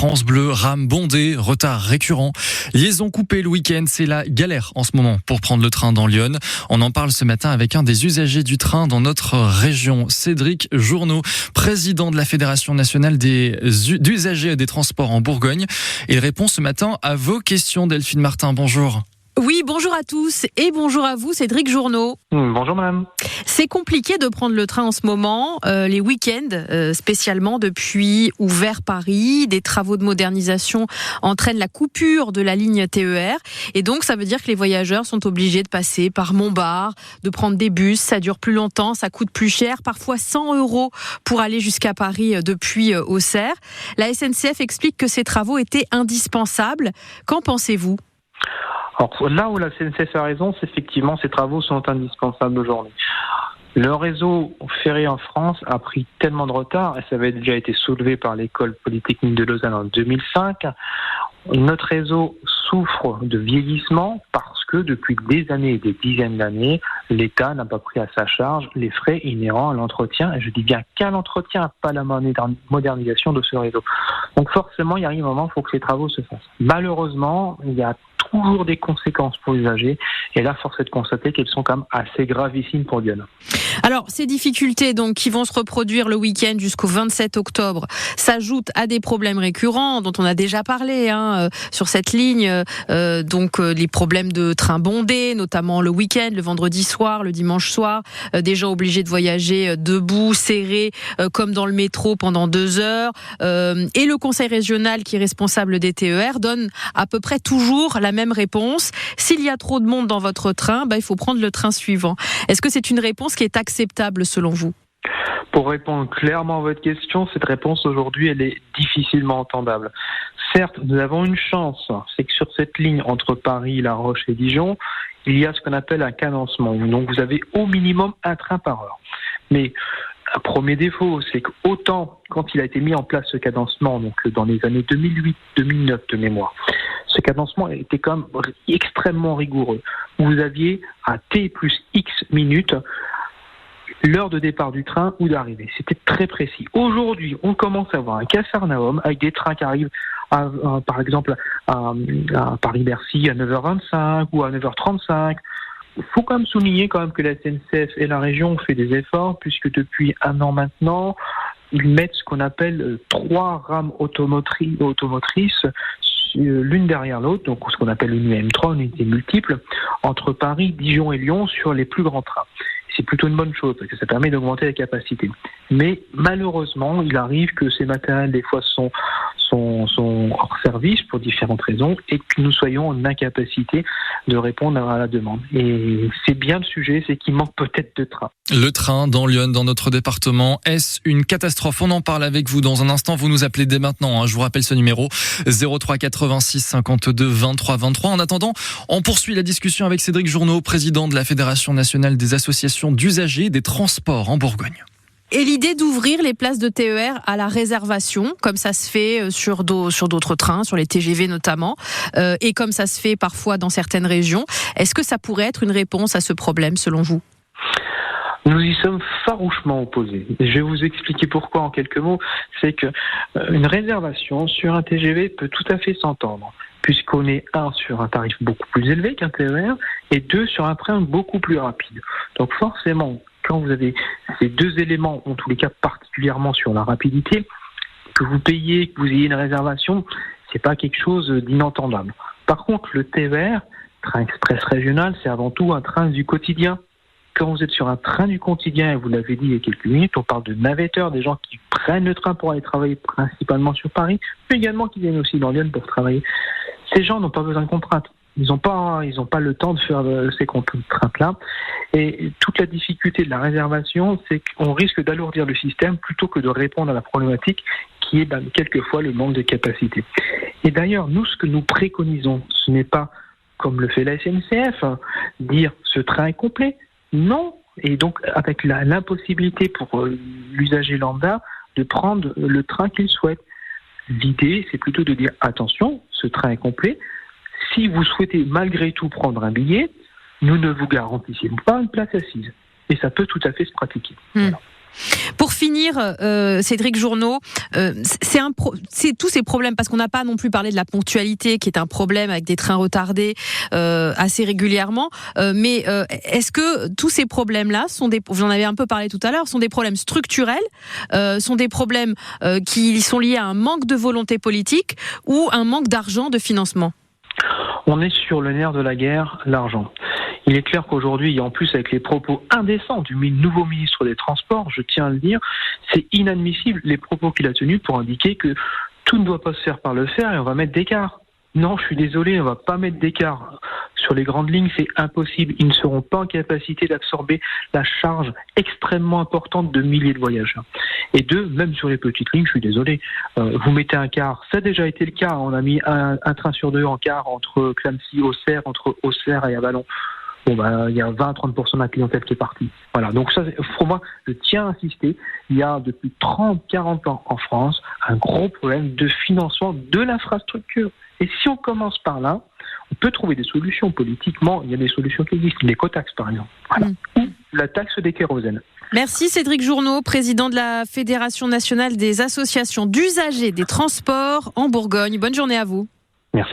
France Bleu, rames bondées, retard récurrent. Liaison coupée le week-end, c'est la galère en ce moment pour prendre le train dans Lyon. On en parle ce matin avec un des usagers du train dans notre région, Cédric Journeau, président de la Fédération nationale d'usagers des transports en Bourgogne. Il répond ce matin à vos questions, Delphine Martin. Bonjour. Oui, bonjour à tous et bonjour à vous, Cédric Journeau. Bonjour madame. C'est compliqué de prendre le train en ce moment, les week-ends spécialement depuis ou vers Paris. Des travaux de modernisation entraînent la coupure de la ligne TER et donc ça veut dire que les voyageurs sont obligés de passer par Montbard, de prendre des bus, ça dure plus longtemps, ça coûte plus cher, parfois 100 € pour aller jusqu'à Paris depuis Auxerre. La SNCF explique que ces travaux étaient indispensables. Qu'en pensez-vous ? Alors là où la SNCF a raison, c'est effectivement ces travaux sont indispensables aujourd'hui. Le réseau ferré en France a pris tellement de retard, et ça avait déjà été soulevé par l'école polytechnique de Lausanne en 2005. Notre réseau souffre de vieillissement parce que depuis des années et des dizaines d'années, l'État n'a pas pris à sa charge les frais inhérents à l'entretien, et je dis bien qu'à l'entretien, pas à la modernisation de ce réseau. Donc forcément, il arrive un moment, il faut que ces travaux se fassent. Malheureusement, il y a toujours des conséquences pour l'usager, et là, force est de constater qu'elles sont quand même assez gravissimes pour Lyon. Alors, ces difficultés donc, qui vont se reproduire le week-end jusqu'au 27 octobre s'ajoutent à des problèmes récurrents dont on a déjà parlé sur cette ligne, donc les problèmes de trains bondés, notamment le week-end, le vendredi soir, le dimanche soir, des gens obligés de voyager debout, serrés, comme dans le métro pendant 2 heures, et le conseil régional qui est responsable des TER donne à peu près toujours la même réponse. S'il y a trop de monde dans votre train, il faut prendre le train suivant. Est-ce que c'est une réponse qui est acceptable selon vous ? Pour répondre clairement à votre question, cette réponse aujourd'hui, elle est difficilement entendable. Certes, nous avons une chance, c'est que sur cette ligne entre Paris, La Roche et Dijon, il y a ce qu'on appelle un cadencement. Donc vous avez au minimum un train par heure. Mais un premier défaut, c'est qu'autant quand il a été mis en place ce cadencement, donc dans les années 2008-2009 de mémoire, ce cadencement était quand même extrêmement rigoureux. Vous aviez à T plus X minutes l'heure de départ du train ou d'arrivée. C'était très précis. Aujourd'hui, on commence à avoir un capharnaüm avec des trains qui arrivent par exemple à Paris-Bercy à 9h25 ou à 9h35. Il faut quand même souligner que la SNCF et la région ont fait des efforts puisque depuis 1 an maintenant, ils mettent ce qu'on appelle 3 rames automotrices l'une derrière l'autre, donc ce qu'on appelle une UM3, une unité multiple, entre Paris, Dijon et Lyon sur les plus grands trains. C'est plutôt une bonne chose parce que ça permet d'augmenter la capacité. Mais malheureusement, il arrive que ces matériels des fois sont hors service pour différentes raisons et que nous soyons en incapacité de répondre à la demande. Et c'est bien le sujet, c'est qu'il manque peut-être de trains. Le train dans Lyon, dans notre département, est-ce une catastrophe ? On en parle avec vous dans un instant. Vous nous appelez dès maintenant. Je vous rappelle ce numéro 03 86 52 23 23. En attendant, on poursuit la discussion avec Cédric Journeau, président de la Fédération nationale des associations d'usagers des transports en Bourgogne. Et l'idée d'ouvrir les places de TER à la réservation, comme ça se fait sur d'autres trains, sur les TGV notamment, et comme ça se fait parfois dans certaines régions, est-ce que ça pourrait être une réponse à ce problème selon vous ? Nous y sommes farouchement opposés. Et je vais vous expliquer pourquoi en quelques mots. C'est que une réservation sur un TGV peut tout à fait s'entendre, puisqu'on est 1 sur un tarif beaucoup plus élevé qu'un TER et 2 sur un train beaucoup plus rapide. Donc forcément, quand vous avez ces 2 éléments, en tous les cas particulièrement sur la rapidité, que vous payez, que vous ayez une réservation, c'est pas quelque chose d'inentendable. Par contre, le TER, train express régional, c'est avant tout un train du quotidien. Quand vous êtes sur un train du quotidien, et vous l'avez dit il y a quelques minutes, on parle de navetteurs, des gens qui prennent le train pour aller travailler principalement sur Paris, mais également qui viennent aussi dans Lyon pour travailler. Ces gens n'ont pas besoin de contraintes. Ils n'ont pas le temps de faire ces contraintes-là. Et toute la difficulté de la réservation, c'est qu'on risque d'alourdir le système plutôt que de répondre à la problématique qui est quelquefois le manque de capacité. Et d'ailleurs, nous, ce que nous préconisons, ce n'est pas, comme le fait la SNCF, dire ce train est complet. Non. Et donc, avec l'impossibilité pour l'usager lambda de prendre le train qu'il souhaite. L'idée, c'est plutôt de dire attention, ce train est complet. Si vous souhaitez malgré tout prendre un billet, nous ne vous garantissons pas une place assise. Et ça peut tout à fait se pratiquer. Voilà. Pour finir, Cédric Journeau, c'est tous ces problèmes, parce qu'on n'a pas non plus parlé de la ponctualité, qui est un problème avec des trains retardés assez régulièrement. Mais est-ce que tous ces problèmes-là vous en avez un peu parlé tout à l'heure, sont des problèmes structurels, sont des problèmes qui sont liés à un manque de volonté politique ou un manque d'argent, de financement? On est sur le nerf de la guerre, l'argent. Il est clair qu'aujourd'hui, en plus avec les propos indécents du nouveau ministre des Transports, je tiens à le dire, c'est inadmissible les propos qu'il a tenus pour indiquer que tout ne doit pas se faire par le fer et on va mettre d'écart. Non, je suis désolé, on va pas mettre d'écart. Sur les grandes lignes, c'est impossible. Ils ne seront pas en capacité d'absorber la charge extrêmement importante de milliers de voyageurs. Et deux, même sur les petites lignes, je suis désolé, vous mettez un quart. Ça a déjà été le cas. On a mis un train sur deux en quart entre Clamecy, Auxerre, entre Auxerre et Avallon. Bon, il y a 20-30% de la clientèle qui est partie. Voilà. Donc ça, pour moi, je tiens à insister. Il y a depuis 30-40 ans en France un gros problème de financement de l'infrastructure. Et si on commence par là, on peut trouver des solutions politiquement. Il y a des solutions qui existent. L'écotaxe, par exemple. Voilà. Ou la taxe des kérosènes. Merci Cédric Journeau, président de la Fédération nationale des associations d'usagers des transports en Bourgogne. Bonne journée à vous. Merci.